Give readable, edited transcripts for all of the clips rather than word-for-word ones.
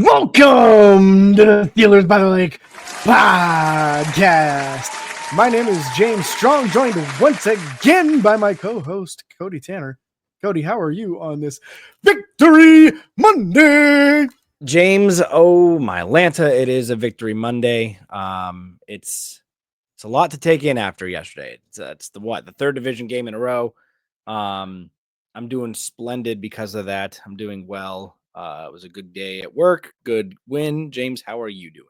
Welcome to the Steelers by the Lake podcast. My name is James Strong, joined once again by my co-host, Cody Tanner. Cody, how are you on this Victory Monday? James, oh my Lanta, it is a Victory Monday. It's a lot to take in after yesterday. It's the third division game in a row. I'm doing splendid because of that. I'm doing well. It was a good day at work, good win. James, how are you doing?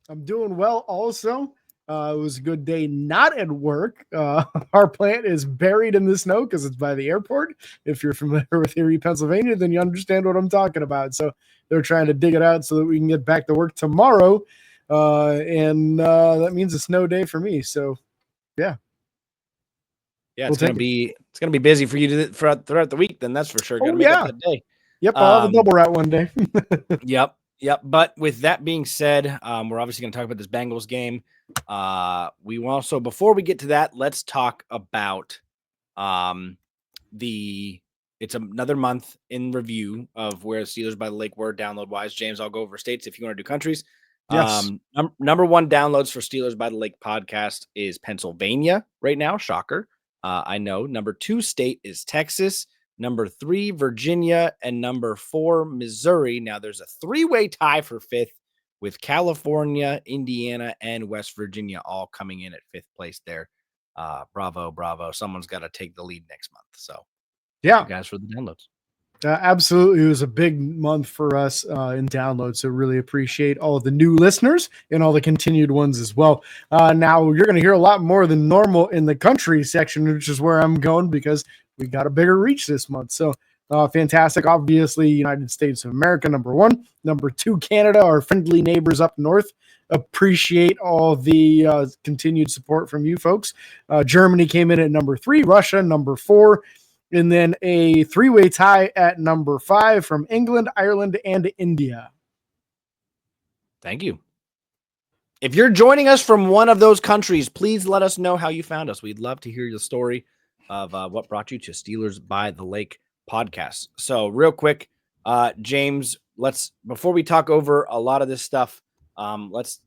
I'm doing well also. It was a good day not at work. Our plant is buried in the snow because it's by the airport. If you're familiar with Erie, Pennsylvania, then you understand what I'm talking about. So they're trying to dig it out so that we can get back to work tomorrow. And that means a snow day for me. So, yeah. Yeah, it's gonna be busy for you throughout the week. Then that's for sure. Gonna make up that day. Yep, I'll have a double route one day. Yep. But with that being said, we're obviously going to talk about this Bengals game. We also, before we get to that, let's talk about it's another month in review of where Steelers by the Lake were download wise. James, I'll go over states if you want to do countries. Yes. Number one downloads for Steelers by the Lake podcast is Pennsylvania right now. Shocker. I know. Number 2 state is Texas. Number 3, Virginia, and number 4, Missouri. Now there's a 3-way tie for 5th with California, Indiana, and West Virginia all coming in at 5th place there. Bravo. Someone's got to take the lead next month. So yeah, thank you guys for the downloads. Absolutely. It was a big month for us in downloads. So really appreciate all of the new listeners and all the continued ones as well. Now you're going to hear a lot more than normal in the country section, which is where I'm going because we got a bigger reach this month. So fantastic. Obviously, United States of America, number 1. Number 2, Canada, our friendly neighbors up north. Appreciate all the continued support from you folks. Germany came in at number 3, Russia, number 4. And then a 3-way tie at number 5 from England, Ireland, and India. Thank you. If you're joining us from one of those countries, please let us know how you found us. We'd love to hear your story of what brought you to Steelers by the Lake podcast. So real quick, James, before we talk over a lot of this stuff, let's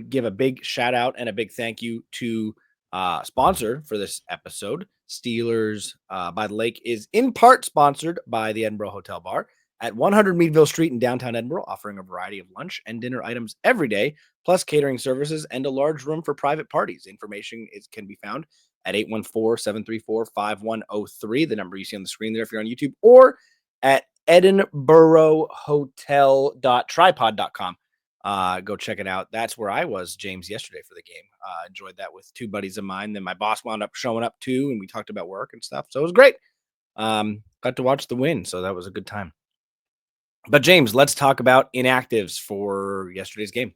give a big shout out and a big thank you to sponsor for this episode. Steelers by the Lake is in part sponsored by the Edinburgh Hotel Bar at 100 Meadville Street in downtown Edinburgh, offering a variety of lunch and dinner items every day, plus catering services and a large room for private parties. Information can be found at 814-734-5103, the number you see on the screen there if you're on YouTube, or at edinburghhotel.tripod.com. Go check it out. That's where I was, James, yesterday for the game. Enjoyed that with 2 buddies of mine. Then my boss wound up showing up too, and we talked about work and stuff. So it was great. Got to watch the win, so that was a good time. But James, let's talk about inactives for yesterday's game.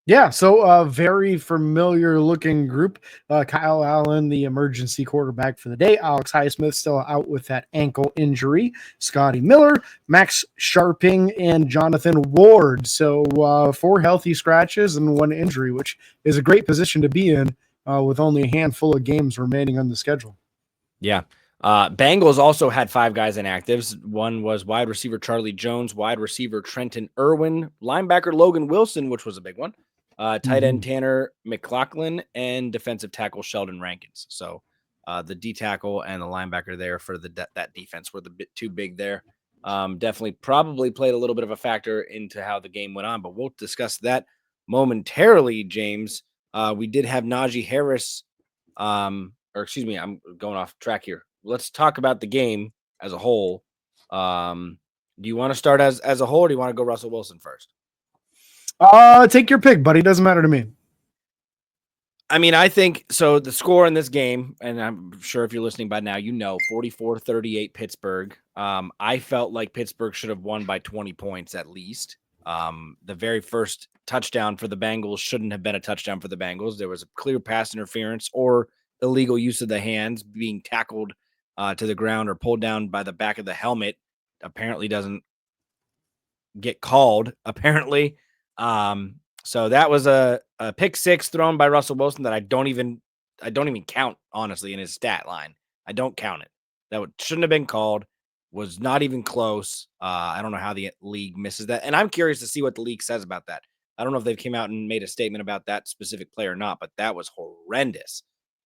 Yeah, so a very familiar looking group. Kyle Allen, the emergency quarterback for the day. Alex Highsmith still out with that ankle injury. Scotty Miller, Max Sharping, and Jonathan Ward. So 4 healthy scratches and 1 injury, which is a great position to be in with only a handful of games remaining on the schedule. Yeah. Bengals also had 5 guys inactives. One was wide receiver Charlie Jones, wide receiver Trenton Irwin, linebacker Logan Wilson, which was a big one. Tight end Tanner McLaughlin, and defensive tackle Sheldon Rankins. So the D tackle and the linebacker there for that defense were the bit too big there. Definitely probably played a little bit of a factor into how the game went on, but we'll discuss that momentarily, James. We did have Najee Harris, I'm going off track here. Let's talk about the game as a whole. Do you want to start as a whole, or do you want to go Russell Wilson first? Take your pick, buddy. Doesn't matter to me. I mean, I think so. The score in this game, and I'm sure if you're listening by now, 44-38 Pittsburgh. I felt like Pittsburgh should have won by 20 points at least. The very first touchdown for the Bengals shouldn't have been a touchdown for the Bengals. There was a clear pass interference or illegal use of the hands, being tackled to the ground or pulled down by the back of the helmet. Apparently doesn't get called, apparently. So that was a pick 6 thrown by Russell Wilson that I don't even count, honestly, in his stat line. I don't count it. Shouldn't have been called. was not even close. I don't know how the league misses that. And I'm curious to see what the league says about that. I don't know if they've came out and made a statement about that specific play or not, but that was horrendous.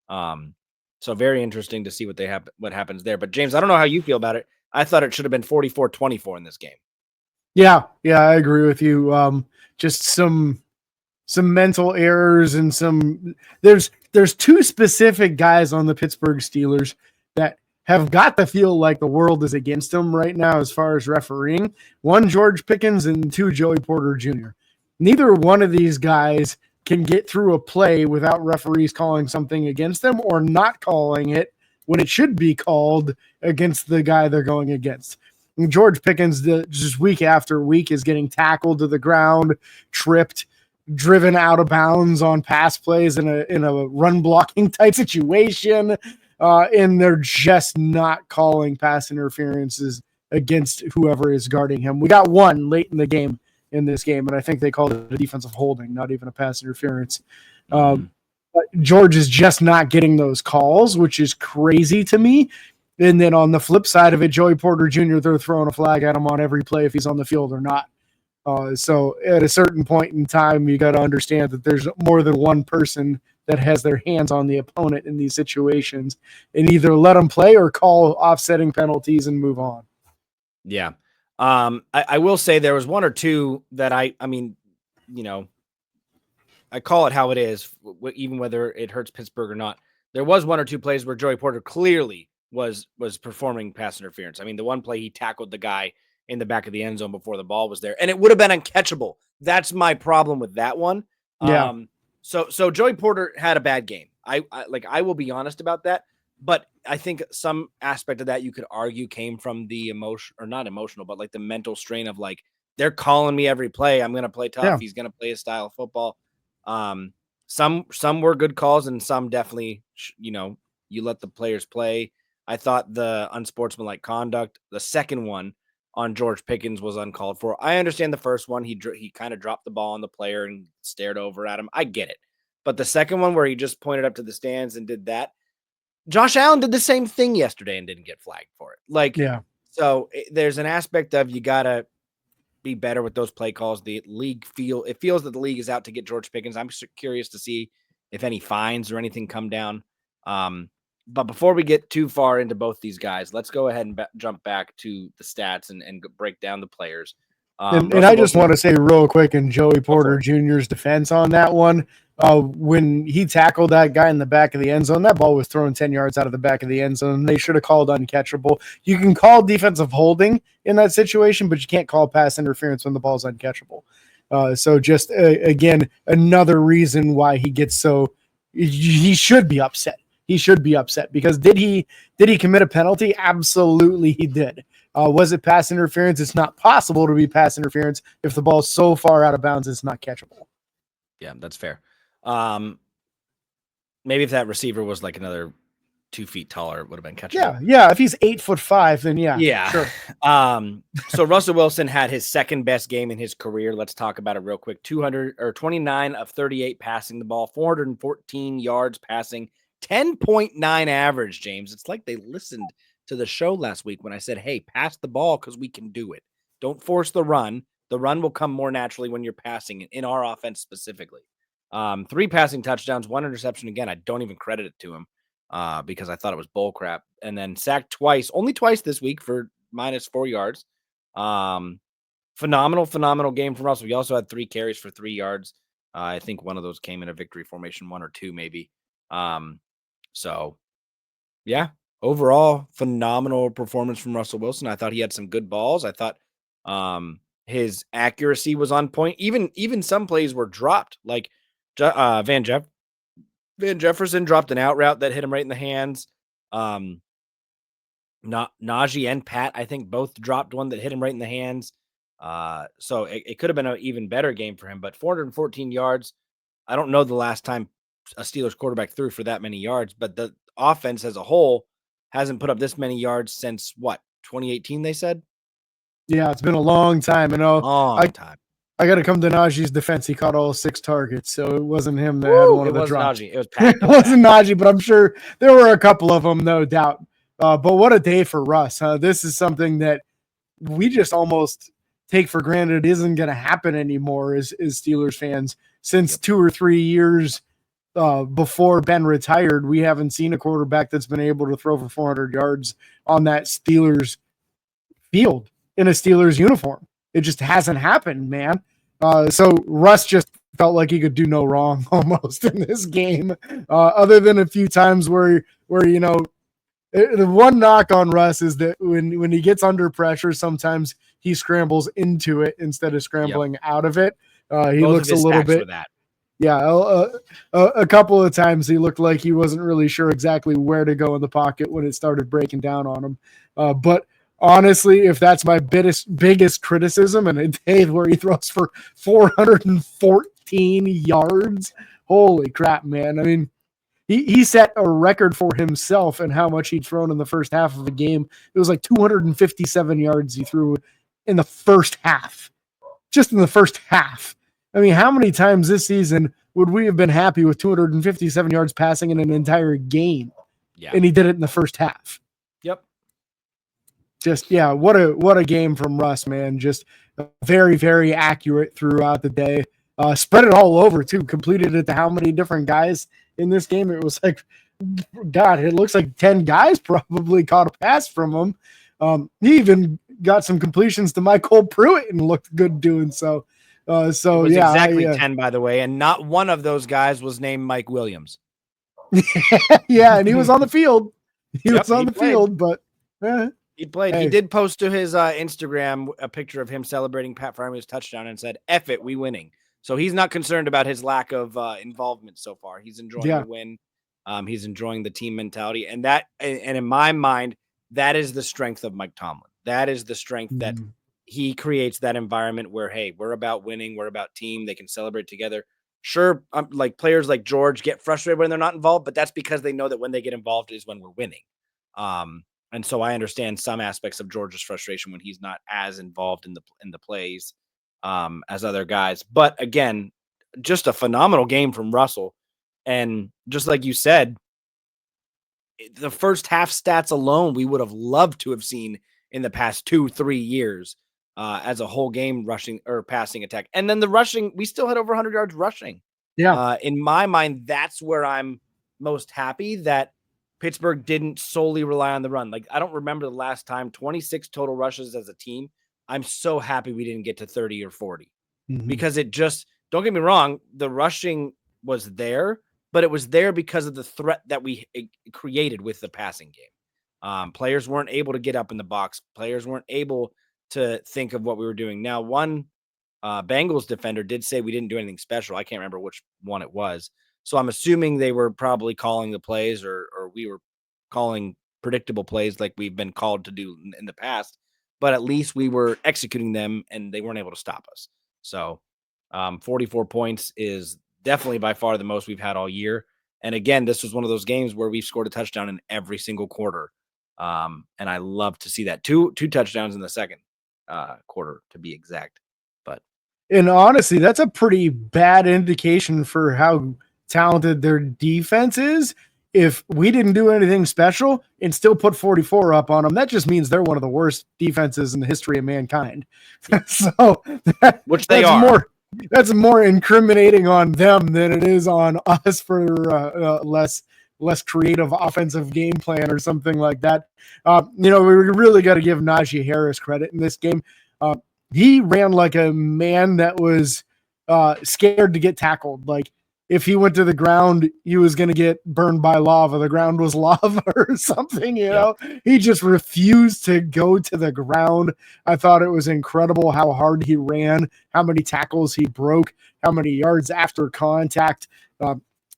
So very interesting to see what happens there. But James, I don't know how you feel about it. I thought it should have been 44-24 in this game. Yeah, I agree with you. Just some mental errors and there's two specific guys on the Pittsburgh Steelers that have got to feel like the world is against them right now as far as refereeing. One, George Pickens, and two, Joey Porter Jr. Neither one of these guys can get through a play without referees calling something against them or not calling it when it should be called against the guy they're going against. And George Pickens, just week after week, is getting tackled to the ground, tripped, driven out of bounds on pass plays in a run blocking type situation. And they're just not calling pass interferences against whoever is guarding him. We got one late in the game in this game, and I think they called it a defensive holding, not even a pass interference. But George is just not getting those calls, which is crazy to me. And then on the flip side of it, Joey Porter Jr., they're throwing a flag at him on every play if he's on the field or not. So at a certain point in time, you got to understand that there's more than one person that has their hands on the opponent in these situations, and either let them play or call offsetting penalties and move on. Yeah. I will say there was one or two that I mean, I call it how it is, even whether it hurts Pittsburgh or not. There was one or two plays where Joey Porter clearly was performing pass interference. I mean, the one play he tackled the guy in the back of the end zone before the ball was there, and it would have been uncatchable. That's my problem with that one. Yeah. So Joey Porter had a bad game. I will be honest about that, but I think some aspect of that you could argue came from the emotion, or not emotional, but like the mental strain of like, they're calling me every play. I'm going to play tough. Yeah. He's going to play his style of football. Some were good calls, and some definitely, you let the players play. I thought the unsportsmanlike conduct, the second one on George Pickens, was uncalled for. I understand the first one. He kind of dropped the ball on the player and stared over at him. I get it. But the second one where he just pointed up to the stands and did that, Josh Allen did the same thing yesterday and didn't get flagged for it. So there's an aspect of you got to be better with those play calls. The league feels that the league is out to get George Pickens. I'm curious to see if any fines or anything come down. But before we get too far into both these guys, let's go ahead and jump back to the stats and break down the players. And I just want to say real quick in Joey Porter Jr.'s defense on that one, when he tackled that guy in the back of the end zone, that ball was thrown 10 yards out of the back of the end zone. They should have called uncatchable. You can call defensive holding in that situation, but you can't call pass interference when the ball's uncatchable. So just, again, another reason why he gets he should be upset. He should be upset because did he commit a penalty? Absolutely he did. Was it pass interference? It's not possible to be pass interference if the ball's so far out of bounds it's not catchable. Yeah, that's fair. Maybe if that receiver was like another 2 feet taller, it would have been catchable. Yeah. If he's 8'5", then yeah. Sure. So Russell Wilson had his second best game in his career. Let's talk about it real quick. 29 of 38 passing the ball, 414 yards passing, 10.9 average, James. It's like they listened to the show last week when I said, hey, pass the ball because we can do it. Don't force the run. The run will come more naturally when you're passing it, in our offense specifically. 3 passing touchdowns, 1 interception. Again, I don't even credit it to him because I thought it was bull crap. And then sacked twice, only twice this week for -4 yards. Phenomenal game from Russell. He also had 3 carries for 3 yards. I think one of those came in a victory formation, 1 or 2 maybe. So, yeah, overall, phenomenal performance from Russell Wilson. I thought he had some good balls. I thought his accuracy was on point. Even some plays were dropped. Like Van Jefferson dropped an out route that hit him right in the hands. Najee and Pat, I think, both dropped one that hit him right in the hands. So it could have been an even better game for him. But 414 yards, I don't know the last time a Steelers quarterback threw for that many yards, but the offense as a whole hasn't put up this many yards since 2018, they said? Yeah, it's been a long time. Long time. I got to come to Najee's defense. He caught all 6 targets, so it wasn't him that had one of the drops. Najee. It was Pat. It wasn't Najee, but I'm sure there were a couple of them, no doubt. But what a day for Russ. This is something that we just almost take for granted isn't going to happen anymore as Steelers fans. Since 2 or 3 years before Ben retired, we haven't seen a quarterback that's been able to throw for 400 yards on that Steelers field in a Steelers uniform. It just hasn't happened, man. So Russ just felt like he could do no wrong almost in this game, other than a few times where the one knock on Russ is that when he gets under pressure, sometimes he scrambles into it instead of scrambling out of it. He Both looks a little bit. that. Yeah, a couple of times he looked like he wasn't really sure exactly where to go in the pocket when it started breaking down on him. But honestly, if that's my biggest criticism, and a day where he throws for 414 yards, holy crap, man! I mean, he set a record for himself and how much he'd thrown in the first half of the game. It was like 257 yards he threw in the first half, just in the first half. I mean, how many times this season would we have been happy with 257 yards passing in an entire game? Yeah. And he did it in the first half. Yep. Just, yeah, what a game from Russ, man. Just very, very accurate throughout the day. Spread it all over, too. Completed it to how many different guys in this game? It was like, God, it looks like 10 guys probably caught a pass from him. He even got some completions to Michael Pruitt and looked good doing so. Exactly 10, by the way, and not one of those guys was named Mike Williams. Yeah, and he was on the field. He was on the field, but he played. Hey. He did post to his Instagram a picture of him celebrating Pat Fryer's touchdown and said, "F it, we winning." So he's not concerned about his lack of involvement so far. He's enjoying the win. He's enjoying the team mentality, and in my mind, that is the strength of Mike Tomlin. That is the strength that he creates, that environment where, hey, we're about winning, we're about team. They can celebrate together. Sure, like players like George get frustrated when they're not involved, but that's because they know that when they get involved is when we're winning. And so I understand some aspects of George's frustration when he's not as involved in the plays as other guys. But again, just a phenomenal game from Russell. And just like you said, the first half stats alone, we would have loved to have seen in the past 2-3 years as a whole game rushing or passing attack. And then the rushing, we still had over 100 yards rushing. Yeah. In my mind, that's where I'm most happy that Pittsburgh didn't solely rely on the run. Like, I don't remember the last time 26 total rushes as a team. I'm so happy we didn't get to 30 or 40 because it just, don't get me wrong, the rushing was there, but it was there because of the threat that we created with the passing game. Players weren't able to get up in the box. Players weren't able to think of what we were doing. Now, one Bengals defender did say we didn't do anything special. I can't remember which one it was. So I'm assuming they were probably calling the plays or we were calling predictable plays like we've been called to do in the past. But at least we were executing them and they weren't able to stop us. So 44 points is definitely by far the most we've had all year. And again, this was one of those games where we've scored a touchdown in every single quarter. And I love to see that. Two touchdowns in the second quarter, to be exact. And honestly, that's a pretty bad indication for how talented their defense is. If we didn't do anything special and still put 44 up on them, that just means they're one of the worst defenses in the history of mankind. So which they are. That's more incriminating on them than it is on us for less creative offensive game plan or something like that. We really got to give Najee Harris credit in this game. He ran like a man that was scared to get tackled. Like, if he went to the ground, he was going to get burned by lava. The ground was lava or something, you know? He just refused to go to the ground. I thought it was incredible how hard he ran, how many tackles he broke, how many yards after contact.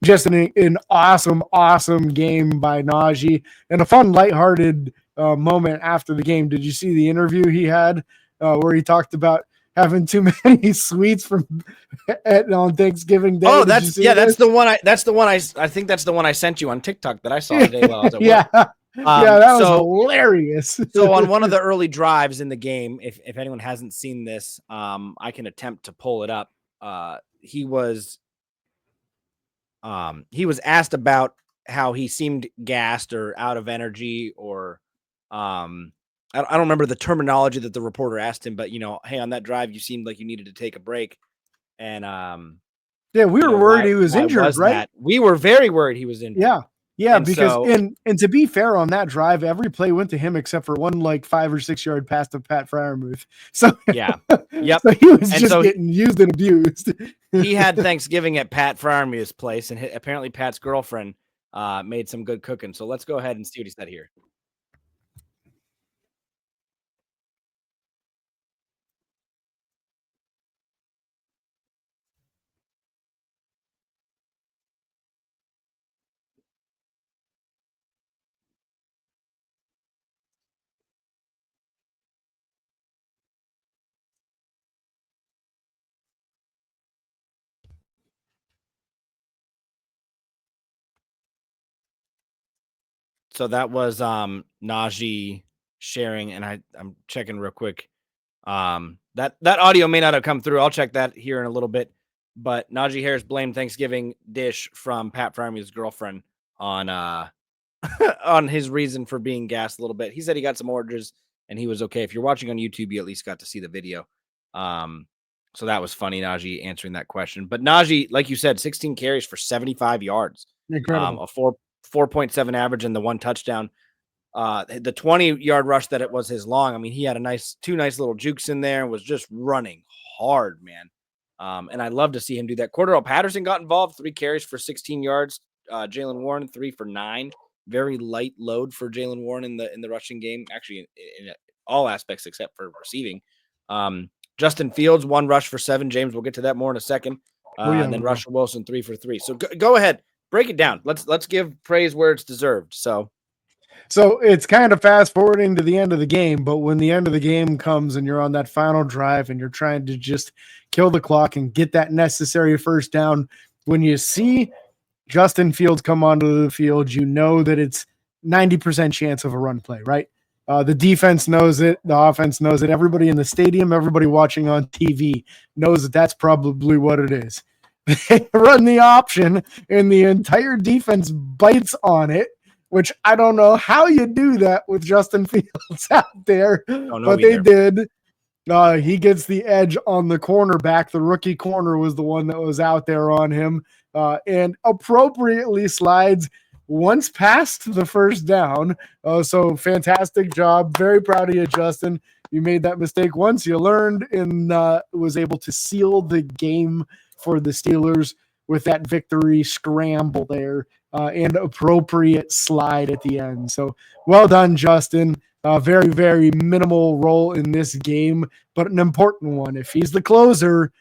Just an awesome, awesome game by Najee and a fun, lighthearted moment after the game. Did you see the interview he had where he talked about having too many sweets on Thanksgiving Day? Oh, that's the one. I think that's the one I sent you on TikTok that I saw today while I was at work. That was hilarious. So on one of the early drives in the game, if anyone hasn't seen this, I can attempt to pull it up. He was asked about how he seemed gassed or out of energy, or I don't remember the terminology that the reporter asked him, but hey, on that drive, you seemed like you needed to take a break. And Yeah, we were worried he was why injured, was right? that? We were very worried he was injured. Yeah. Yeah, And because so and to be fair on that drive, every play went to him except for one like 5 or 6 yard pass to Pat Fryermuth. So yeah, yep. so he was And just so getting used and abused. he had Thanksgiving at Pat Fryermuth's place, and apparently Pat's girlfriend made some good cooking. So let's go ahead and see what he said here. So that was Najee sharing, and I'm checking real quick. That audio may not have come through. I'll check that here in a little bit. But Najee Harris blamed Thanksgiving dish from Pat Fryermuth's girlfriend on on his reason for being gassed a little bit. He said he got some orders and he was okay. If you're watching on YouTube, you at least got to see the video. Um, so that was funny, Najee answering that question. But Najee, like you said, 16 carries for 75 yards, Incredible. a 4.7 average and the one touchdown. The 20-yard rush that it was his long. I mean, he had two nice little jukes in there and was just running hard, man. And I love to see him do that. Cordell Patterson got involved, 3 carries for 16 yards. Jaylen Warren 3 for 9. Very light load for Jaylen Warren in the rushing game, actually in all aspects except for receiving. Justin Fields 1 rush for 7. James, we'll get to that more in a second. And then Russell Wilson 3 for 3. So go ahead, break it down. Let's give praise where it's deserved. So it's kind of fast forwarding to the end of the game, but when the end of the game comes and you're on that final drive and you're trying to just kill the clock and get that necessary first down, when you see Justin Fields come onto the field, you know that it's 90% chance of a run play, right? The defense knows it. The offense knows it. Everybody in the stadium, everybody watching on TV knows that that's probably what it is. They run the option and the entire defense bites on it, which I don't know how you do that with Justin Fields out there, but they did. He gets the edge on the cornerback. The rookie corner was the one that was out there on him, and appropriately slides once past the first down. So fantastic job. Very proud of you, Justin. You made that mistake once. You learned and was able to seal the game for the Steelers with that victory scramble there and appropriate slide at the end. So well done, Justin. Very, very minimal role in this game, but an important one. If he's the closer,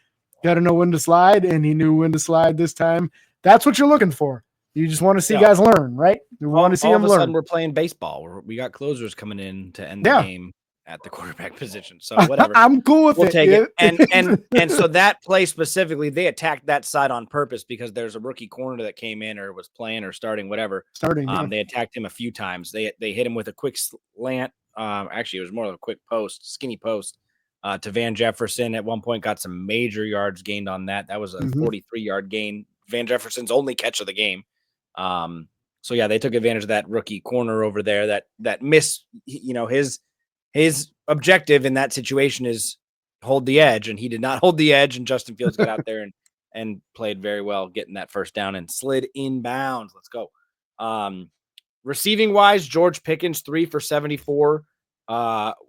got to know when to slide, and he knew when to slide this time. That's what you're looking for. You just want to see guys learn, right? You want to see them learn. All of a sudden, we're playing baseball. We got closers coming in to end the game at the quarterback position. So whatever. I'm cool with we'll take it. And so that play specifically, they attacked that side on purpose because there's a rookie corner that came in or was playing or starting, whatever. They attacked him a few times. They hit him with a quick slant. Actually, it was more of a quick skinny post to Van Jefferson. At one point, got some major yards gained on that. That was a 43-yard gain. Van Jefferson's only catch of the game. So yeah, they took advantage of that rookie corner over there that miss, his objective in that situation is hold the edge, and he did not hold the edge, and Justin Fields got out there and played very well, getting that first down and slid inbounds. Let's go. Receiving wise, George Pickens 3 for 74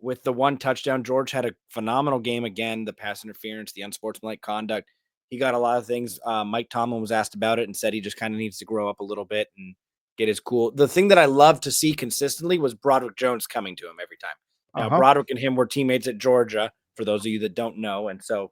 with the 1 touchdown. George had a phenomenal game again. The pass interference, the unsportsmanlike conduct. He got a lot of things. Mike Tomlin was asked about it and said he just kind of needs to grow up a little bit and get his cool. The thing that I love to see consistently was Broderick Jones coming to him every time. Now, Broderick and him were teammates at Georgia, for those of you that don't know. And so,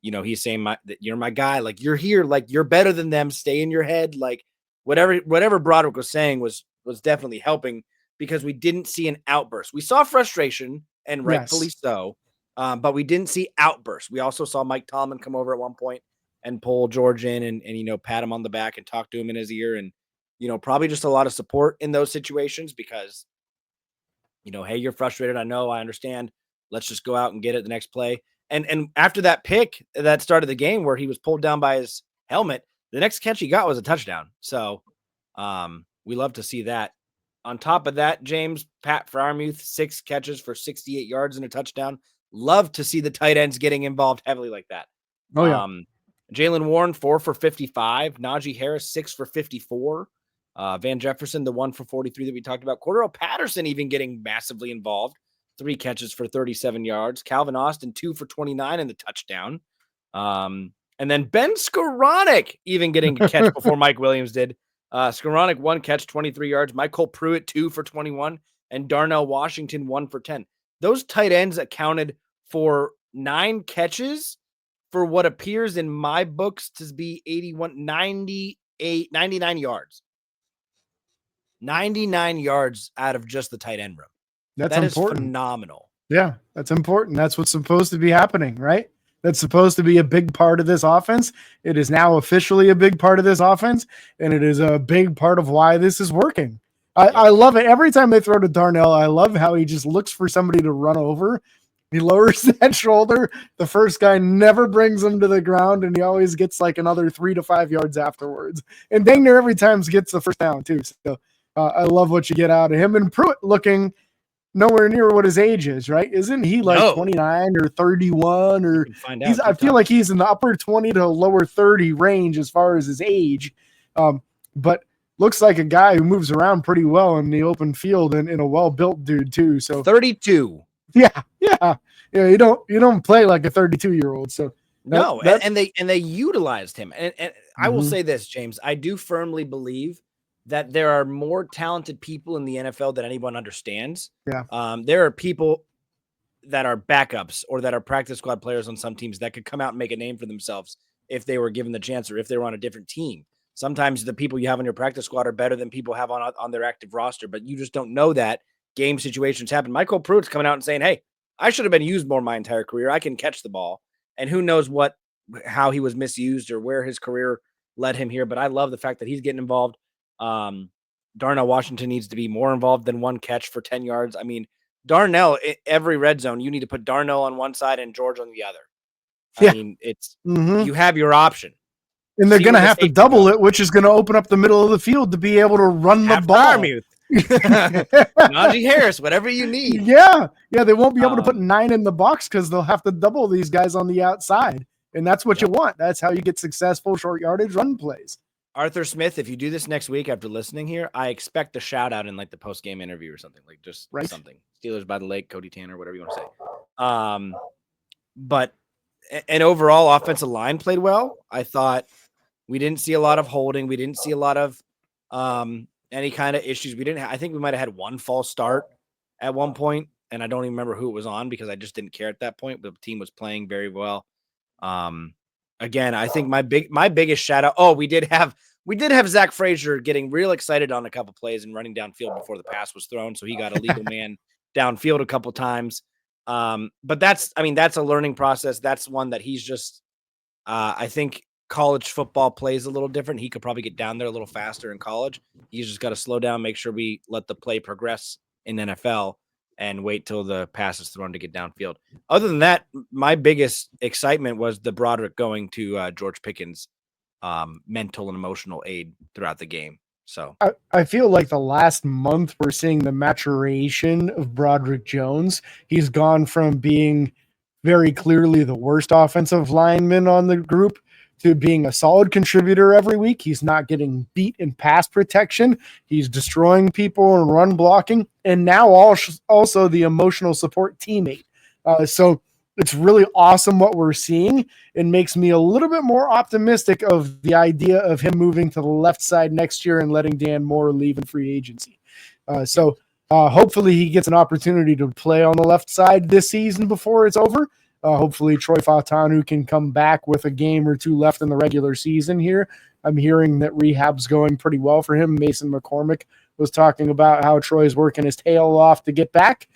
he's saying that you're my guy. Like, you're here. Like, you're better than them. Stay in your head. Like, whatever Broderick was saying was definitely helping because we didn't see an outburst. We saw frustration, and rightfully so, but we didn't see outbursts. We also saw Mike Tomlin come over at one point and pull George in and pat him on the back and talk to him in his ear. And, probably just a lot of support in those situations because hey, you're frustrated. I know, I understand. Let's just go out and get it the next play. And after that pick that started the game where he was pulled down by his helmet, the next catch he got was a touchdown. So We love to see that. On top of that, James, Pat Freiermuth, 6 catches for 68 yards and a touchdown. Love to see the tight ends getting involved heavily like that. Oh, yeah. Jaylen Warren, 4 for 55. Najee Harris, 6 for 54. Van Jefferson, the 1 for 43 that we talked about. Cordero Patterson even getting massively involved. 3 catches for 37 yards. Calvin Austin, 2 for 29 and the touchdown. And then Ben Skoranek even getting a catch before Mike Williams did. Skoranek, 1 catch, 23 yards. Michael Pruitt, 2 for 21. And Darnell Washington, 1 for 10. Those tight ends accounted for 9 catches for what appears in my books to be 99 yards. 99 yards out of just the tight end room. That is phenomenal. Yeah, that's important. That's what's supposed to be happening, right? That's supposed to be a big part of this offense. It is now officially a big part of this offense, and it is a big part of why this is working. I love it. Every time they throw to Darnell, I love how he just looks for somebody to run over. He lowers that shoulder. The first guy never brings him to the ground, and he always gets like another 3 to 5 yards afterwards. And dang near every time gets the first down too. So I love what you get out of him. And Pruitt looking nowhere near what his age is, right? Isn't he like 29 or 31 or I feel like he's in the upper 20 to lower 30 range as far as his age. But looks like a guy who moves around pretty well in the open field and a well-built dude too. So 32. Yeah. You don't play like a 32-year-old. So and they utilized him. And I will say this, James, I do firmly believe that there are more talented people in the NFL than anyone understands. Yeah. There are people that are backups or that are practice squad players on some teams that could come out and make a name for themselves if they were given the chance or if they were on a different team. Sometimes the people you have on your practice squad are better than people have on their active roster, but you just don't know that. Game situations happen. Michael Pruitt's coming out and saying, hey, I should have been used more my entire career. I can catch the ball. And who knows how he was misused or where his career led him here. But I love the fact that he's getting involved. Darnell Washington needs to be more involved than 1 catch for 10 yards. I mean, Darnell, every red zone, you need to put Darnell on one side and George on the other. I mean, it's you have your option. And they're going to have to double it, which is going to open up the middle of the field to be able to run the ball. Najee Harris, whatever you need. Yeah, they won't be able to put 9 in the box because they'll have to double these guys on the outside. And that's what you want. That's how you get successful short yardage run plays. Arthur Smith, if you do this next week after listening here, I expect a shout out in like the post game interview or something, like just something. Steelers by the Lake, Cody Tanner, whatever you want to say. But overall, offensive line played well. I thought we didn't see a lot of holding. We didn't see a lot of any kind of issues. I think we might have had 1 false start at one point, and I don't even remember who it was on because I just didn't care at that point. But the team was playing very well. Again, I think my biggest shout out. Oh, we did have Zach Frazier getting real excited on a couple plays and running downfield before the pass was thrown, so he got a legal man downfield a couple times. But that's a learning process. That's one that he's just. I think college football plays a little different. He could probably get down there a little faster in college. He's just got to slow down, make sure we let the play progress in NFL. And wait till the pass is thrown to get downfield. Other than that, my biggest excitement was the Broderick going to George Pickens' mental and emotional aid throughout the game. So I feel like the last month we're seeing the maturation of Broderick Jones. He's gone from being very clearly the worst offensive lineman on the group to being a solid contributor every week. He's not getting beat in pass protection. He's destroying people and run blocking. And now also the emotional support teammate. So it's really awesome what we're seeing. It makes me a little bit more optimistic of the idea of him moving to the left side next year and letting Dan Moore leave in free agency. So hopefully he gets an opportunity to play on the left side this season before it's over. Hopefully Troy Fautanu can come back with a game or 2 left in the regular season here. I'm hearing that rehab's going pretty well for him. Mason McCormick was talking about how Troy's working his tail off to get back.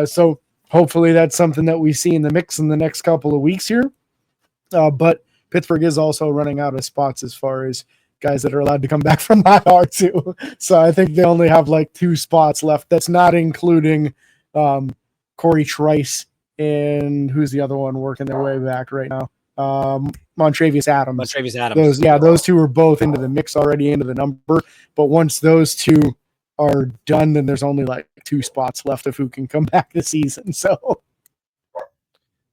So hopefully that's something that we see in the mix in the next couple of weeks here. But Pittsburgh is also running out of spots as far as guys that are allowed to come back from IR too. So I think they only have like 2 spots left. That's not including Corey Trice and who's the other one working their way back right now? Montravius Adams. Montravius Adams. Those two are both into the mix already, into the number. But once those two are done, then there's only like 2 spots left of who can come back this season. So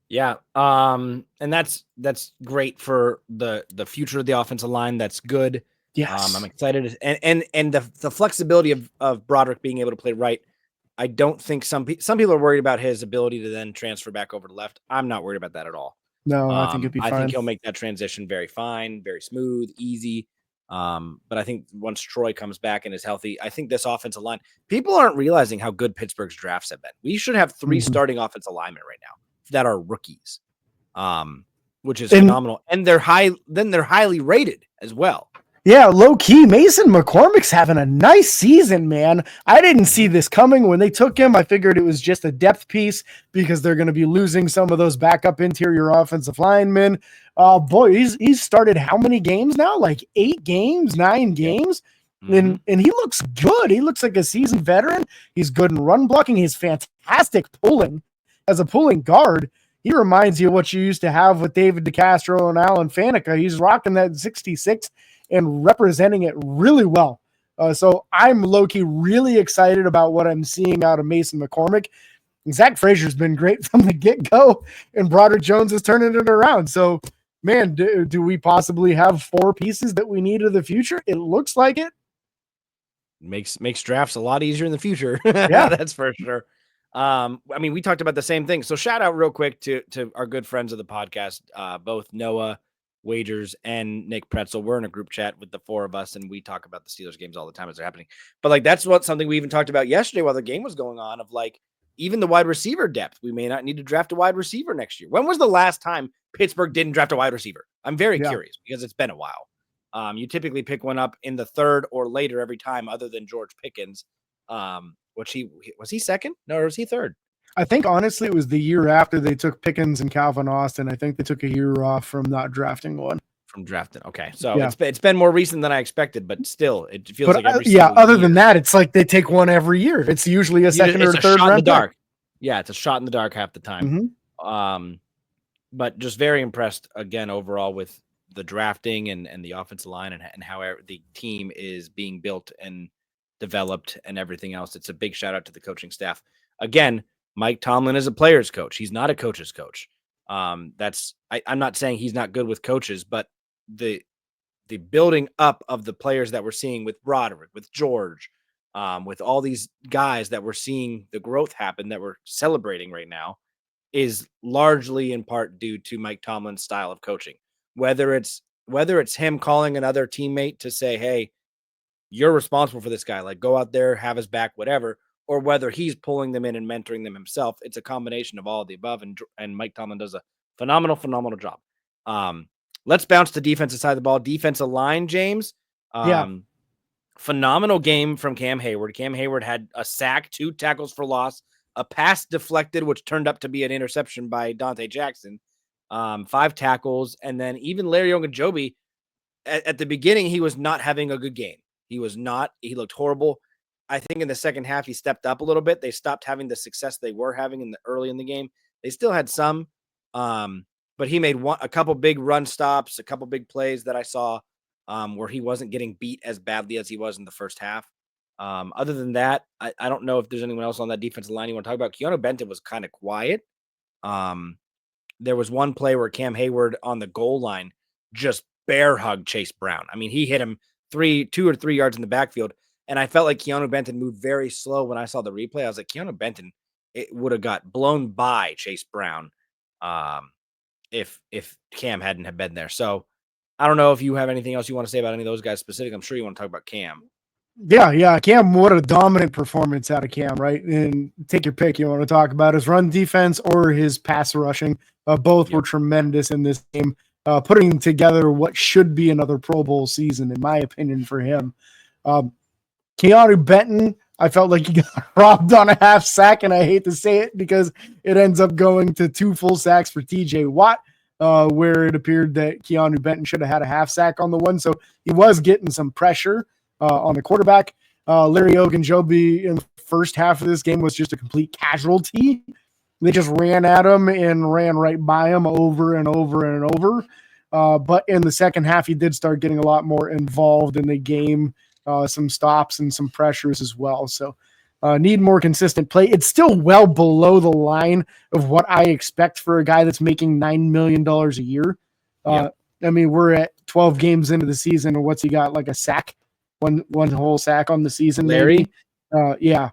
yeah, and that's great for the future of the offensive line. That's good. yes, I'm excited, and the flexibility of Broderick being able to play right. I don't think some people are worried about his ability to then transfer back over to left. I'm not worried about that at all. no, I think it'd be fine. I think he'll make that transition very fine, very smooth, easy. But I think once Troy comes back and is healthy, I think this offensive line, people aren't realizing how good Pittsburgh's drafts have been. We should have 3 starting offensive linemen right now that are rookies, which is phenomenal. And they're highly rated as well. Yeah, low key, Mason McCormick's having a nice season, man. I didn't see this coming when they took him. I figured it was just a depth piece because they're going to be losing some of those backup interior offensive linemen. Boy, he's started how many games now? Like 8 games, 9 games. And he looks good. He looks like a seasoned veteran. He's good in run blocking. He's fantastic pulling as a pulling guard. He reminds you of what you used to have with David DeCastro and Alan Faneca. He's rocking that 66 and representing it really well. So I'm low-key really excited about what I'm seeing out of Mason McCormick. Zach Frazier's been great from the get-go, and Broderick Jones is turning it around. So, man, do we possibly have 4 pieces that we need in the future? It looks like it. Makes drafts a lot easier in the future. Yeah, that's for sure. I mean, we talked about the same thing. So shout out real quick to our good friends of the podcast, both Noah Wagers and Nick Pretzel. We're in a group chat with the 4 of us, and we talk about the Steelers games all the time as they're happening. But like, that's something we even talked about yesterday while the game was going on, of like, even the wide receiver depth. We may not need to draft a wide receiver next year. When was the last time Pittsburgh didn't draft a wide receiver? I'm very curious because it's been a while. You typically pick one up in the 3rd or later every time, other than George Pickens. Was he second? No, or was he 3rd? I think honestly it was the year after they took Pickens and Calvin Austin. I think they took a year off from not drafting one. From drafting. Okay. So it's been more recent than I expected, but still it feels like every other than that, it's like they take one every year. It's usually a second or third shot in the round dark. Yeah, it's a shot in the dark half the time. But just very impressed again overall with the drafting and the offensive line and how the team is being built and developed and everything else. It's a big shout out to the coaching staff. Again, Mike Tomlin is a player's coach. He's not a coach's coach. I'm not saying he's not good with coaches, but the building up of the players that we're seeing with Broderick, with George, with all these guys that we're seeing the growth happen that we're celebrating right now is largely in part due to Mike Tomlin's style of coaching. Whether it's him calling another teammate to say, hey, you're responsible for this guy, like go out there, have his back, whatever, or whether he's pulling them in and mentoring them himself. It's a combination of all of the above, and Mike Tomlin does a phenomenal job. Let's bounce to defensive side of the ball. Defensive line, James. Phenomenal game from Cam Hayward. Cam Hayward had a sack, 2 tackles for loss, a pass deflected, which turned up to be an interception by Dante Jackson, 5 tackles, and then even Larry Ogunjobi, at the beginning, he was not having a good game. He looked horrible. I think in the second half, he stepped up a little bit. They stopped having the success they were having early in the game. They still had some, but he made a couple big run stops, a couple big plays that I saw where he wasn't getting beat as badly as he was in the first half. Other than that, I don't know if there's anyone else on that defensive line you want to talk about. Keanu Benton was kind of quiet. There was one play where Cam Hayward on the goal line just bear hugged Chase Brown. I mean, he hit him 2 or 3 yards in the backfield. And I felt like Keanu Benton moved very slow when I saw the replay. I was like, Keanu Benton, it would have got blown by Chase Brown if Cam hadn't have been there. So I don't know if you have anything else you want to say about any of those guys specific. I'm sure you want to talk about Cam. Yeah. Cam, what a dominant performance out of Cam, right? And take your pick. You want to talk about his run defense or his pass rushing. Both were tremendous in this game, putting together what should be another Pro Bowl season, in my opinion, for him. Keanu Benton, I felt like he got robbed on a half sack, and I hate to say it because it ends up going to 2 full sacks for TJ Watt, where it appeared that Keanu Benton should have had a half sack on the one. So he was getting some pressure on the quarterback. Larry Ogunjobi in the first half of this game was just a complete casualty. They just ran at him and ran right by him over and over and over. But in the second half, he did start getting a lot more involved in the game, some stops and some pressures as well. So need more consistent play. It's still well below the line of what I expect for a guy that's making $9 million a year. I mean, we're at 12 games into the season, and what's he got? Like a sack, one whole sack on the season, Larry? maybe. Yeah,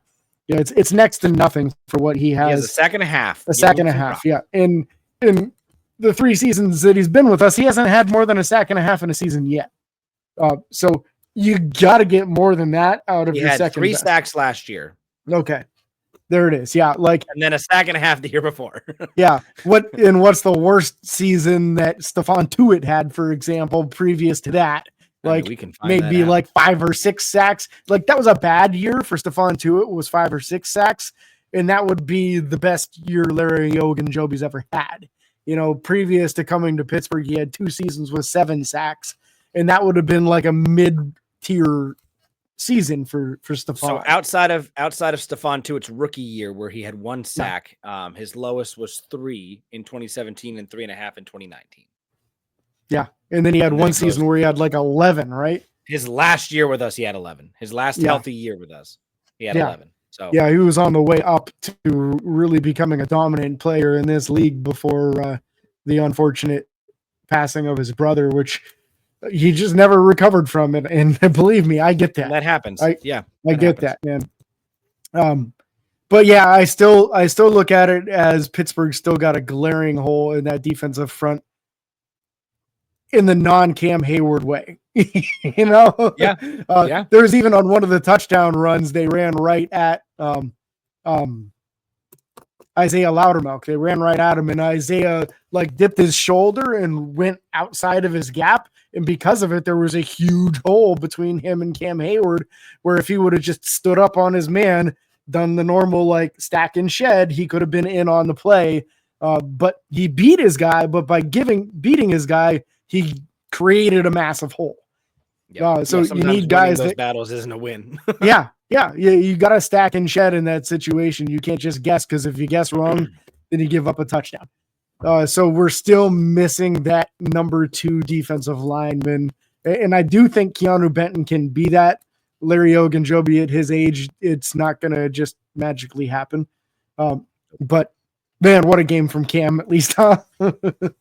it's next to nothing for what he has. He has a sack and a half. A sack and a half, yeah. And in the 3 seasons that he's been with us, he hasn't had more than a sack and a half in a season yet. So you got to get more than that out of your second. He had 3 sacks last year. Okay. There it is. Yeah. And then a sack and a half the year before. Yeah. What's the worst season that Stephon Tuitt had, for example, previous to that? We can find maybe like 5 or 6 sacks. Like that was a bad year for Stephon Tuitt, was 5 or 6 sacks. And that would be the best year Larry Ogunjobi's ever had. Previous to coming to Pittsburgh, he had 2 seasons with 7 sacks. And that would have been like a mid-tier season for Stephon. So outside of Stephon Tuitt's rookie year, where he had 1 sack, his lowest was 3 in 2017 and 3.5 in 2019. Yeah, and then he had one season where he had like 11, right? His last year with us, he had 11. His last healthy year with us, he had 11. So yeah, he was on the way up to really becoming a dominant player in this league before the unfortunate passing of his brother, which he just never recovered from it. And believe me, I get that. That happens. I get that, man. But yeah, I still look at it as Pittsburgh still got a glaring hole in that defensive front in the non-Cam Hayward way. Yeah. There's even on one of the touchdown runs, they ran right at Isaiah Loudermilk. They ran right at him, and Isaiah dipped his shoulder and went outside of his gap. And because of it, there was a huge hole between him and Cam Hayward, where if he would have just stood up on his man, done the normal stack and shed, he could have been in on the play. But he beat his guy, but by beating his guy, he created a massive hole. So you need guys those battles isn't a win. Yeah. You got to stack and shed in that situation. You can't just guess, because if you guess wrong, then you give up a touchdown. So we're still missing that number 2 defensive lineman. And I do think Keanu Benton can be that. Larry Ogunjobi at his age, it's not going to just magically happen. But man, what a game from Cam, at least, huh?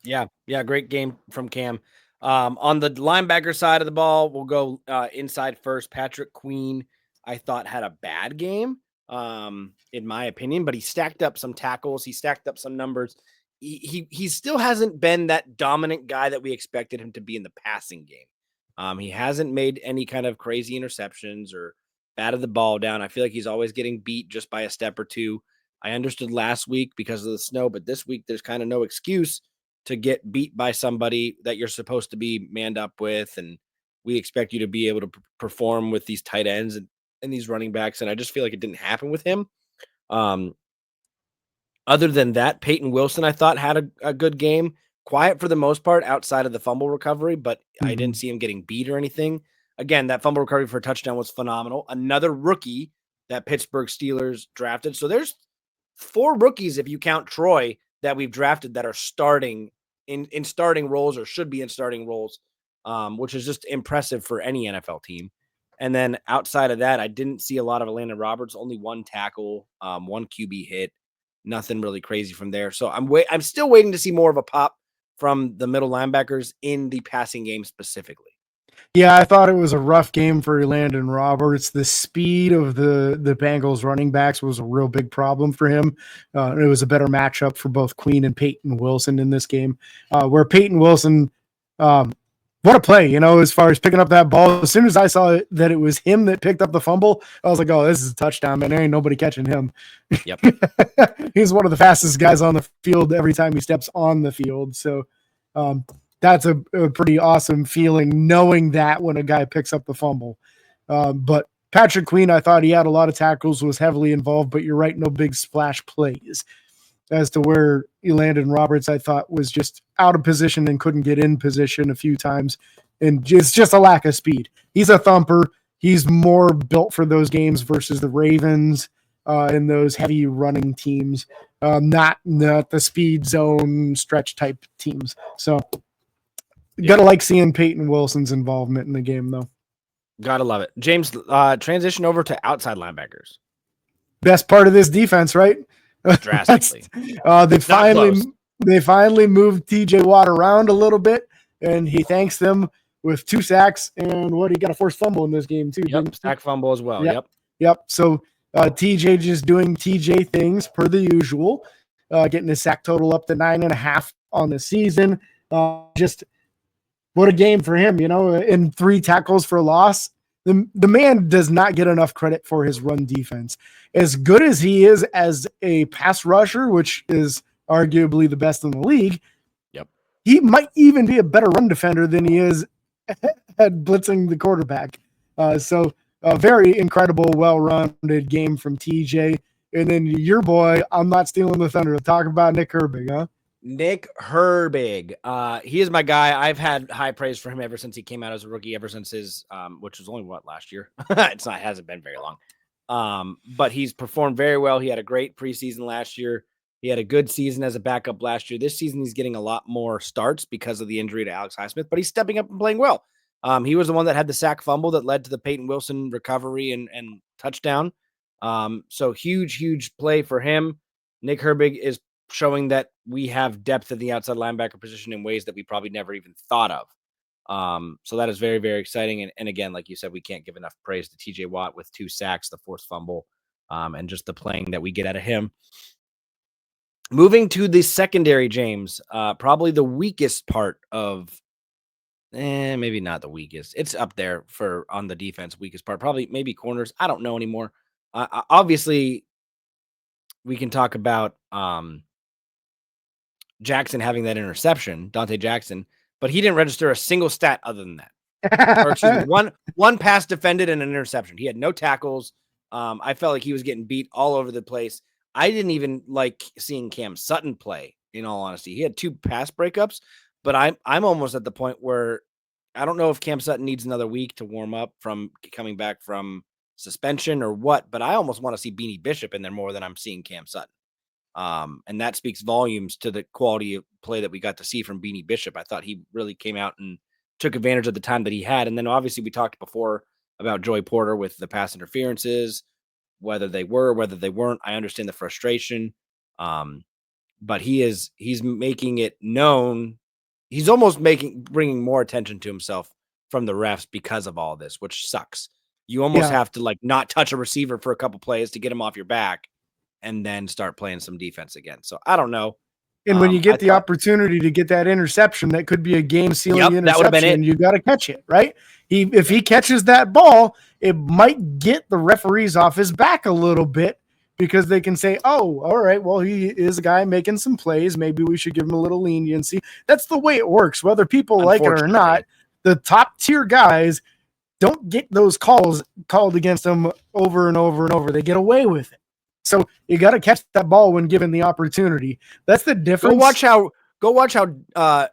Yeah, great game from Cam. On the linebacker side of the ball, we'll go inside first. Patrick Queen, I thought, had a bad game, in my opinion, but he stacked up some tackles. He stacked up some numbers. He still hasn't been that dominant guy that we expected him to be in the passing game. He hasn't made any kind of crazy interceptions or batted the ball down. I feel like he's always getting beat just by a step or two. I understood last week because of the snow, but this week there's kind of no excuse to get beat by somebody that you're supposed to be manned up with. And we expect you to be able to perform with these tight ends and these running backs. And I just feel like it didn't happen with him. Other than that, Peyton Wilson, I thought, had a good game. Quiet for the most part outside of the fumble recovery, but I didn't see him getting beat or anything. Again, that fumble recovery for a touchdown was phenomenal. Another rookie that Pittsburgh Steelers drafted. So there's 4 rookies, if you count Troy, that we've drafted that are starting in starting roles or should be in starting roles, which is just impressive for any NFL team. And then outside of that, I didn't see a lot of Landon Roberts, only 1 tackle, 1 QB hit, nothing really crazy from there. So I'm still waiting to see more of a pop from the middle linebackers in the passing game specifically. Yeah, I thought it was a rough game for Landon Roberts. The speed of the Bengals running backs was a real big problem for him. It was a better matchup for both Queen and Peyton Wilson in this game, where Peyton Wilson, what a play, as far as picking up that ball. As soon as I saw that it was him that picked up the fumble, I was like, oh, this is a touchdown, man. There ain't nobody catching him. Yep. He's one of the fastest guys on the field every time he steps on the field. So, that's a pretty awesome feeling, knowing that when a guy picks up the fumble. But Patrick Queen, I thought he had a lot of tackles, was heavily involved, but you're right, no big splash plays. As to where Landon Roberts, I thought, was just out of position and couldn't get in position a few times. And it's just a lack of speed. He's a thumper. He's more built for those games versus the Ravens and those heavy running teams, not the speed zone stretch type teams. So Gotta like seeing Peyton Wilson's involvement in the game, though. Gotta love it. James, transition over to outside linebackers. Best part of this defense, right? Drastically. They finally moved TJ Watt around a little bit, and he thanks them with 2 sacks and he got a forced fumble in this game too. Yep, sack fumble as well. Yep. So TJ just doing TJ things per the usual, getting his sack total up to 9.5 on the season. Just what a game for him, and 3 tackles for loss. The man does not get enough credit for his run defense. As good as he is as a pass rusher, which is arguably the best in the league, he might even be a better run defender than he is at blitzing the quarterback. So a very incredible, well-rounded game from TJ. And then your boy, I'm not stealing the thunder, talk about Nick Herbig, huh? Nick Herbig. He is my guy. I've had high praise for him ever since he came out as a rookie, ever since his, which was only last year. It hasn't been very long. But he's performed very well. He had a great preseason last year. He had a good season as a backup last year. This season, he's getting a lot more starts because of the injury to Alex Highsmith, but he's stepping up and playing well. He was the one that had the sack fumble that led to the Peyton Wilson recovery and touchdown. So huge play for him. Nick Herbig is showing that we have depth at the outside linebacker position in ways that we probably never even thought of. So that is very, very exciting. And again, like you said, we can't give enough praise to TJ Watt with 2 sacks, the forced fumble, and just the playing that we get out of him. Moving to the secondary, James, probably the weakest part of, maybe not the weakest. It's up there on the defense, weakest part, probably maybe corners. I don't know anymore. Obviously, we can talk about Jackson having that interception, Dante Jackson, but he didn't register a single stat other than that. Or excuse me, one pass defended and an interception. He had no tackles. I felt like he was getting beat all over the place. I didn't even like seeing Cam Sutton play, in all honesty. He had 2 pass breakups, but I'm almost at the point where I don't know if Cam Sutton needs another week to warm up from coming back from suspension or what, but I almost want to see Beanie Bishop in there more than I'm seeing Cam Sutton. And that speaks volumes to the quality of play that we got to see from Beanie Bishop. I thought he really came out and took advantage of the time that he had. And then obviously we talked before about Joey Porter with the pass interferences, whether they were, whether they weren't. I understand the frustration. But he's making it known. He's almost bringing more attention to himself from the refs because of all this, which sucks. You almost have to not touch a receiver for a couple plays to get him off your back and then start playing some defense again. So I don't know. And when you get the opportunity to get that interception, that could be a game-sealing interception. That would have been it. You got to catch it, right? If he catches that ball, it might get the referees off his back a little bit because they can say, oh, all right, well, he is a guy making some plays. Maybe we should give him a little leniency. That's the way it works, whether people like it or not. The top-tier guys don't get those calls called against them over and over and over. They get away with it. So you got to catch that ball when given the opportunity. That's the difference. Go watch how Darrelle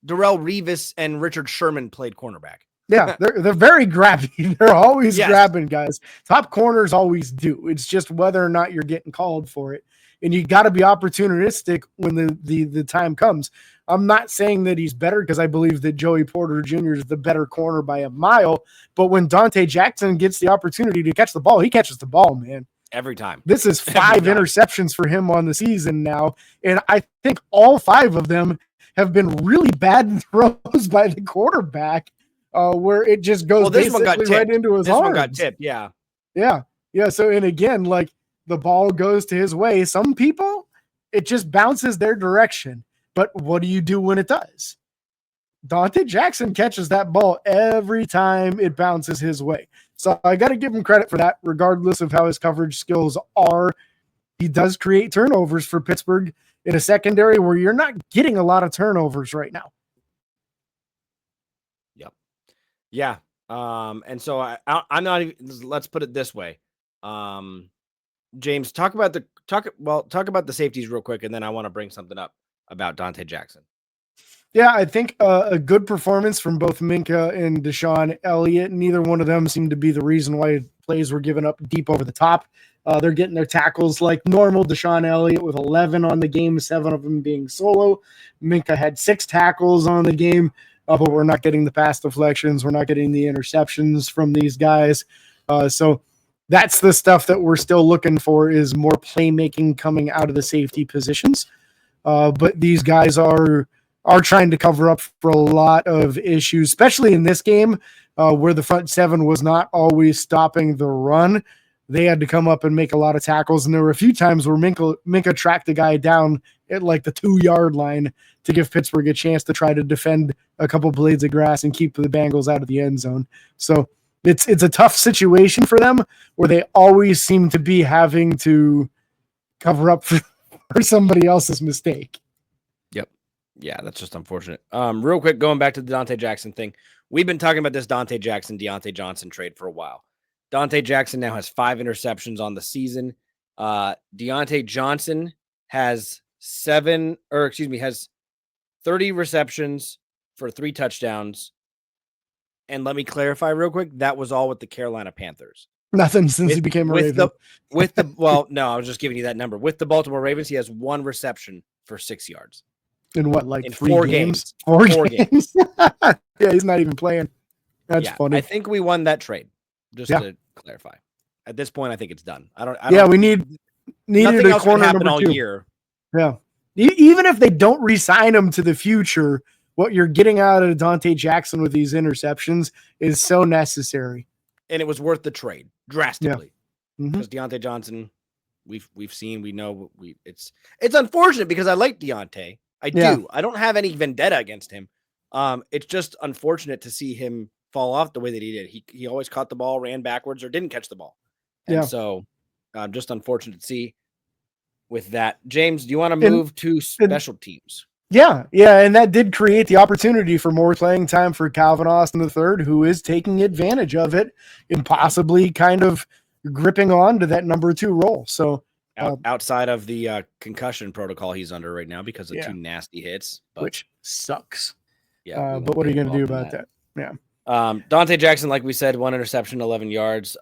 Revis and Richard Sherman played cornerback. Yeah, they're very grabby. They're always grabbing guys. Top corners always do. It's just whether or not you're getting called for it. And you got to be opportunistic when the time comes. I'm not saying that he's better because I believe that Joey Porter Jr. is the better corner by a mile. But when Dante Jackson gets the opportunity to catch the ball, he catches the ball, man. Every time. This is 5 interceptions for him on the season now. And I think all 5 of them have been really bad throws by the quarterback where it just goes basically right into his arms. This one got tipped, yeah. Yeah. So, and again, the ball goes to his way. Some people, it just bounces their direction. But what do you do when it does? Dante Jackson catches that ball every time it bounces his way. So I got to give him credit for that, regardless of how his coverage skills are. He does create turnovers for Pittsburgh in a secondary where you're not getting a lot of turnovers right now. Yep. Yeah. And so I'm not even, let's put it this way. James, talk about the safeties real quick, and then I want to bring something up about Dante Jackson. Yeah, I think a good performance from both Minka and Deshaun Elliott. Neither one of them seemed to be the reason why plays were given up deep over the top. They're getting their tackles like normal. Deshaun Elliott with 11 on the game, 7 of them being solo. Minka had 6 tackles on the game. but we're not getting the pass deflections. We're not getting the interceptions from these guys. So that's the stuff that we're still looking for, is more playmaking coming out of the safety positions. But these guys are trying to cover up for a lot of issues, especially in this game where the front seven was not always stopping the run. They had to come up and make a lot of tackles, and there were a few times where Minka tracked the guy down at like the 2-yard line to give Pittsburgh a chance to try to defend a couple blades of grass and keep the Bengals out of the end zone. So it's a tough situation for them, where they always seem to be having to cover up for somebody else's mistake. Yep. Yeah, that's just unfortunate. Real quick, going back to the Dante Jackson thing. We've been talking about this Dante Jackson, Deontay Johnson trade for a while. Dante Jackson now has 5 interceptions on the season. Deontay Johnson has 30 receptions for 3 touchdowns. And let me clarify real quick. That was all with the Carolina Panthers. Nothing since he became a Raven. Well, no, I was just giving you that number. With the Baltimore Ravens, he has 1 reception for 6 yards. In what, like in 3 4 games? Four 4 games. Yeah, he's not even playing. That's funny. I think we won that trade. Just to clarify. At this point, I think it's done. I don't we needed nothing a else corner happen number all 2. year. Yeah. Even if they don't re-sign him to the future, what you're getting out of Dante Jackson with these interceptions is so necessary. And it was worth the trade drastically. Yeah. Because Deontay Johnson, we've seen, we know it's unfortunate because I like Deontay. I do. I don't have any vendetta against him. It's just unfortunate to see him fall off the way that he did. He always caught the ball, ran backwards, or didn't catch the ball. And so just unfortunate to see with that. James, do you want to move to special teams? Yeah, and that did create the opportunity for more playing time for Calvin Austin III, who is taking advantage of it and possibly kind of gripping on to that number 2 role. So outside of the concussion protocol he's under right now because of 2 nasty hits, which sucks. Yeah, but what are you going to do about that? Yeah. Dante Jackson, like we said, 1 interception, 11 yards.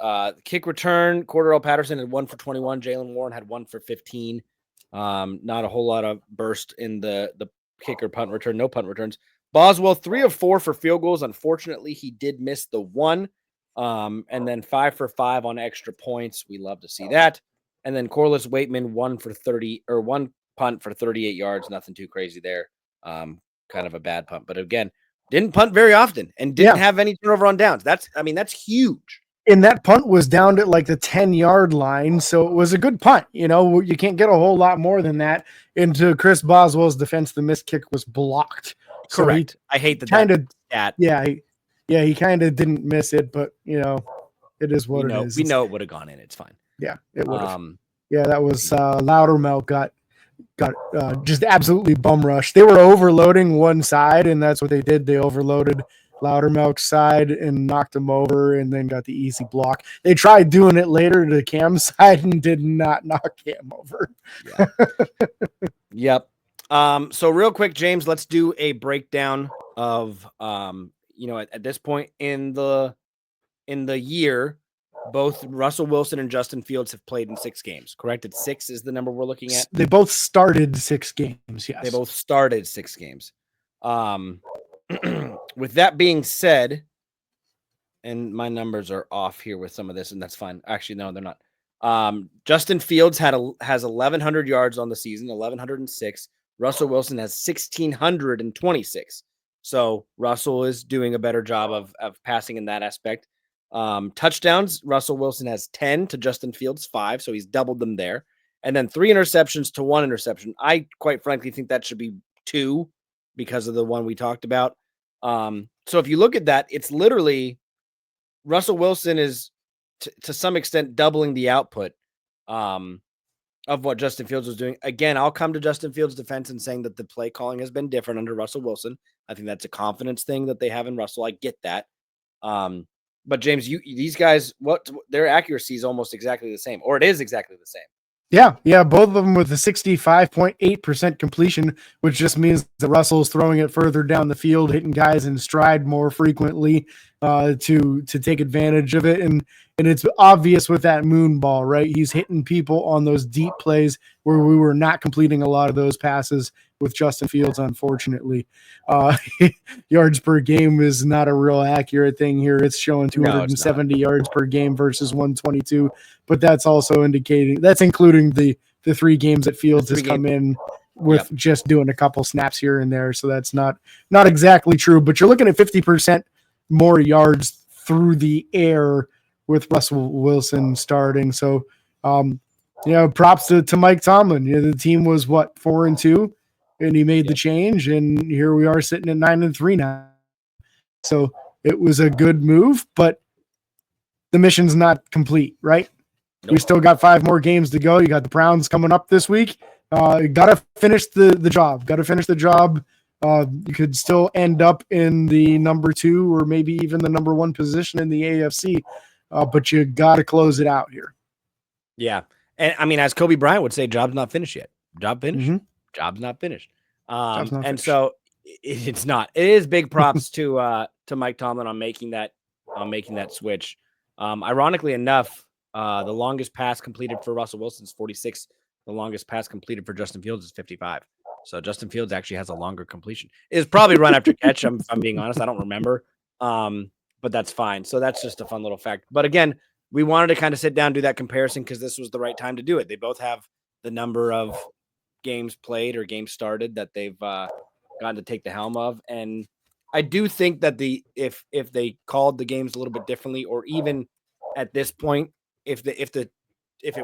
Kick return, Cordero Patterson had 1 for 21. Jalen Warren had 1 for 15. Not a whole lot of burst in the kick or punt return. No punt returns. Boswell, 3 of 4 for field goals. Unfortunately, he did miss the 1. And then 5 for 5 on extra points. We love to see that. And then Corliss Waitman, 1 punt for 38 yards. Nothing too crazy there. Kind of a bad punt, but again, didn't punt very often and didn't have any turnover on downs. That's huge. And that punt was down at like the 10-yard line, so it was a good punt. You know, you can't get a whole lot more than that. Into Chris Boswell's defense, the missed kick was blocked. Correct. So I hate that. He kind of didn't miss it, but it is what it is. We know it would have gone in. It's fine. Yeah, it would have. That was Loudermilk got just absolutely bum rushed. They were overloading one side, and that's what they did. They overloaded Loudermilk's side and knocked him over, and then got the easy block. They tried doing it later to Cam's side and did not knock Cam over. Yep. So real quick, James, let's do a breakdown of at this point in the year, both Russell Wilson and Justin Fields have played in 6 games, correct? It's 6 is the number we're looking at. They both started 6 games. Yes. They both started 6 games. With that being said, and my numbers are off here with some of this, and that's fine. Actually, no, they're not. Justin Fields has 1,100 yards on the season, 1,106. Russell Wilson has 1,626. So Russell is doing a better job of passing in that aspect. Touchdowns, Russell Wilson has 10 to Justin Fields 5, so he's doubled them there. And then 3 interceptions to 1 interception. I quite frankly think that should be 2 because of the one we talked about. So if you look at that, it's literally Russell Wilson is to some extent doubling the output of what Justin Fields was doing. Again, I'll come to Justin Fields' defense and saying that the play calling has been different under Russell Wilson. I think that's a confidence thing that they have in Russell. I get that. But James, these guys, their accuracy is almost exactly the same, or it is exactly the same. Yeah, both of them with a 65.8% completion, which just means that Russell's throwing it further down the field, hitting guys in stride more frequently. to take advantage of it. And it's obvious with that moon ball, right? He's hitting people on those deep plays where we were not completing a lot of those passes with Justin Fields, unfortunately. Yards per game is not a real accurate thing here. It's showing 270 yards per game versus 122, but that's also including the 3 games that Fields has come in with just doing a couple snaps here and there. So that's not exactly true, but you're looking at 50% more yards through the air with Russell Wilson starting. So, props to Mike Tomlin. The team was 4-2, and he made the change, and here we are sitting at 9-3 now. So it was a good move, but the mission's not complete, right? Nope. We still got 5 more games to go. You got the Browns coming up this week. Got to finish the job. You could still end up in the number 2 or maybe even the number 1 position in the AFC, but you got to close it out here. Yeah. And I mean, as Kobe Bryant would say, job's not finished yet. Job finished. Mm-hmm. Job's not finished. Job's not finished. So it's not. It is big props to Mike Tomlin on making that switch. Ironically enough, the longest pass completed for Russell Wilson is 46. The longest pass completed for Justin Fields is 55. So Justin Fields actually has a longer completion. It's probably run after catch. I'm being honest. I don't remember. But that's fine. So that's just a fun little fact. But again, we wanted to kind of sit down, do that comparison because this was the right time to do it. They both have the number of games played or games started that they've gotten to take the helm of. And I do think that if they called the games a little bit differently, or even at this point, if it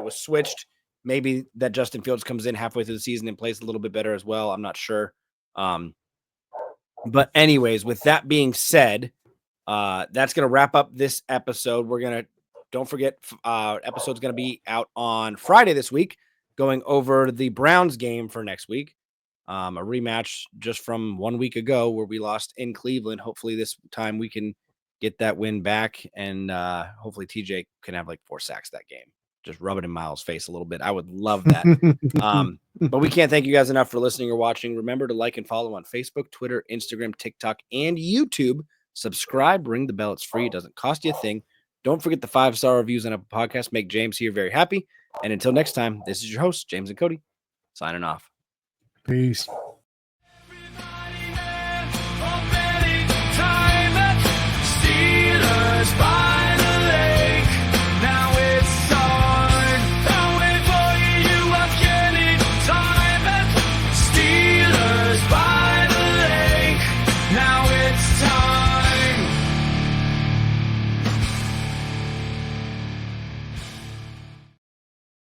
was switched, maybe that Justin Fields comes in halfway through the season and plays a little bit better as well. I'm not sure. But anyways, with that being said, that's going to wrap up this episode. Don't forget, episode's going to be out on Friday this week, going over the Browns game for next week. A rematch just from 1 week ago where we lost in Cleveland. Hopefully this time we can get that win back, and hopefully TJ can have 4 sacks that game. Just rub it in Miles' face a little bit. I would love that. But we can't thank you guys enough for listening or watching. Remember to like and follow on Facebook, Twitter, Instagram, TikTok, and YouTube. Subscribe, ring the bell. It's free. It doesn't cost you a thing. Don't forget the 5-star reviews on Apple Podcasts. Make James here very happy. And until next time, this is your host, James and Cody, signing off. Peace. Steelers.